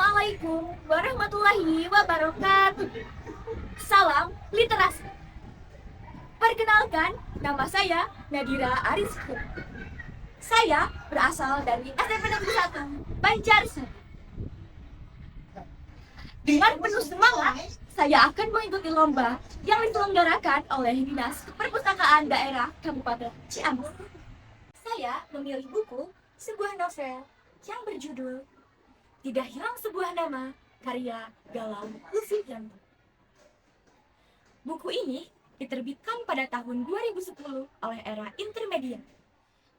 Assalamualaikum warahmatullahi wabarakatuh. Salam literasi. Perkenalkan, nama saya Nadira Arisku. Saya berasal dari SMP Negeri 1 Banjarsari. Dengan penuh semangat, saya akan mengikuti lomba yang diselenggarakan oleh Dinas Perpustakaan Daerah Kabupaten Ciamis. Saya memilih buku sebuah novel yang berjudul Tidak Hilang Sebuah Nama, karya Galang Lufianto. Buku ini diterbitkan pada tahun 2010 oleh Era Intermedia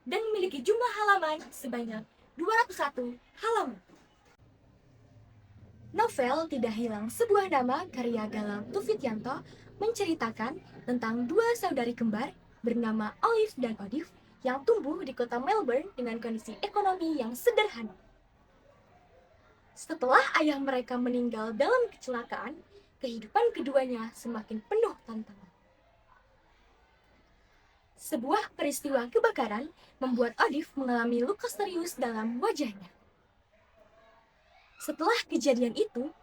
dan memiliki jumlah halaman sebanyak 201 halaman. Novel Tidak Hilang Sebuah Nama, karya Galang Lufianto menceritakan tentang dua saudari kembar bernama Olive dan Odif yang tumbuh di kota Melbourne dengan kondisi ekonomi yang sederhana. Setelah ayah mereka meninggal dalam kecelakaan, kehidupan keduanya semakin penuh tantangan. Sebuah peristiwa kebakaran membuat Odif mengalami luka serius dalam wajahnya. Setelah kejadian itu,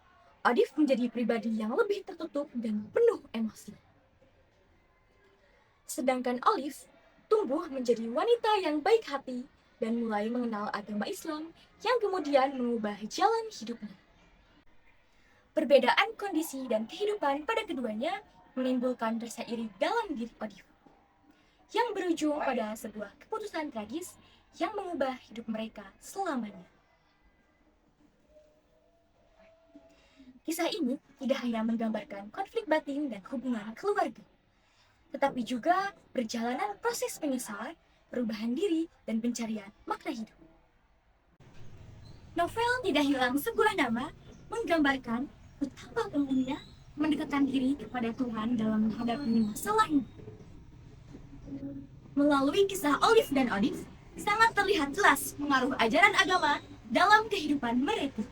Odif menjadi pribadi yang lebih tertutup dan penuh emosi. Sedangkan Olive tumbuh menjadi wanita yang baik hati dan mulai mengenal agama Islam yang kemudian mengubah jalan hidupnya. Perbedaan kondisi dan kehidupan pada keduanya menimbulkan rasa iri dalam diri Odif, yang berujung pada sebuah keputusan tragis yang mengubah hidup mereka selamanya. Kisah ini tidak hanya menggambarkan konflik batin dan hubungan keluarga, tetapi juga perjalanan proses penyesalan, perubahan diri, dan pencarian makna hidup. Novel Tidak Hilang Sebuah Nama menggambarkan betapa pentingnya mendekatkan diri kepada Tuhan dalam menghadapi masalah hidup. Melalui kisah Olive dan Odif, sangat terlihat jelas pengaruh ajaran agama dalam kehidupan mereka.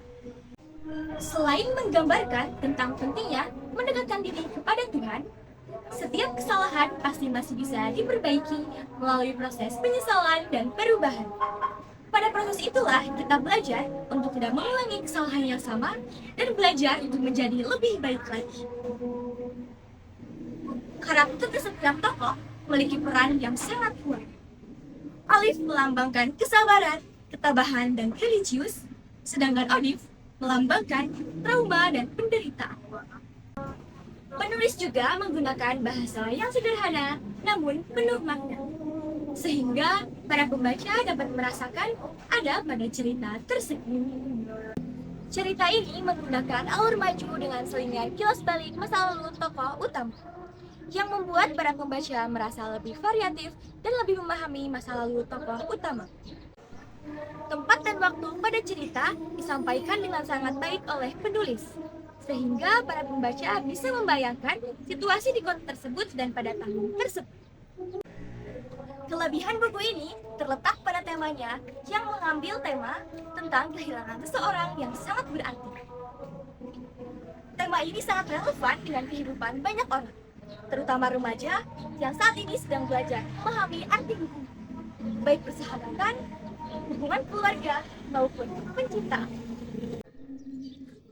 Selain menggambarkan tentang pentingnya mendekatkan diri kepada Tuhan, setiap kesalahan pasti masih bisa diperbaiki melalui proses penyesalan dan perubahan. Pada proses itulah kita belajar untuk tidak mengulangi kesalahan yang sama dan belajar untuk menjadi lebih baik lagi. Karakter setiap tokoh memiliki peran yang sangat kuat. Olive melambangkan kesabaran, ketabahan, dan religius, sedangkan Odif melambangkan trauma dan penderitaan. Penulis juga menggunakan bahasa yang sederhana namun penuh makna, sehingga para pembaca dapat merasakan ada pada cerita tersebut. Cerita ini menggunakan alur maju dengan selingan kilas balik masa lalu tokoh utama, yang membuat para pembaca merasa lebih variatif dan lebih memahami masa lalu tokoh utama. Tempat dan waktu pada cerita disampaikan dengan sangat baik oleh penulis, sehingga para pembaca bisa membayangkan situasi di kota tersebut dan pada tahun tersebut. Kelebihan buku ini terletak pada temanya yang mengambil tema tentang kehilangan seseorang yang sangat berarti. Tema ini sangat relevan dengan kehidupan banyak orang, terutama remaja yang saat ini sedang belajar memahami arti hubungan, baik persahabatan, hubungan keluarga, maupun pencintaan.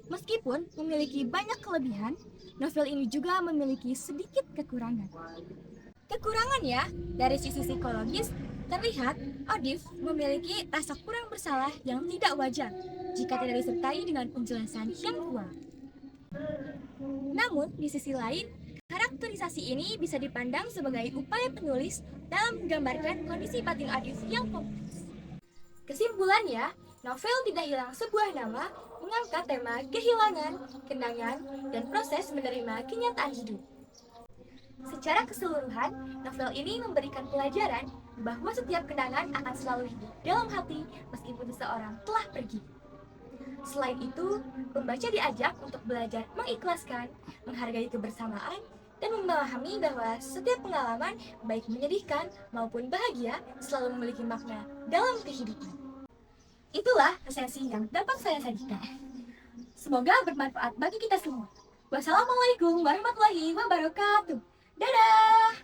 Meskipun memiliki banyak kelebihan, novel ini juga memiliki sedikit kekurangan. Kekurangannya, dari sisi psikologis, terlihat Odif memiliki rasa kurang bersalah yang tidak wajar jika tidak disertai dengan penjelasan yang kuat. Namun, di sisi lain, karakterisasi ini bisa dipandang sebagai upaya penulis dalam menggambarkan kondisi batin Odif yang kompleks. Kesimpulannya, novel Tidak Hilang Sebuah Nama mengangkat tema kehilangan, kenangan, dan proses menerima kenyataan hidup. Secara keseluruhan, novel ini memberikan pelajaran bahwa setiap kenangan akan selalu hidup dalam hati meskipun seseorang telah pergi. Selain itu, pembaca diajak untuk belajar mengikhlaskan, menghargai kebersamaan, dan memahami bahwa setiap pengalaman, baik menyedihkan maupun bahagia, selalu memiliki makna dalam kehidupan. Itulah esensi yang dapat saya sajikan. Semoga bermanfaat bagi kita semua. Wassalamualaikum warahmatullahi wabarakatuh. Dadah!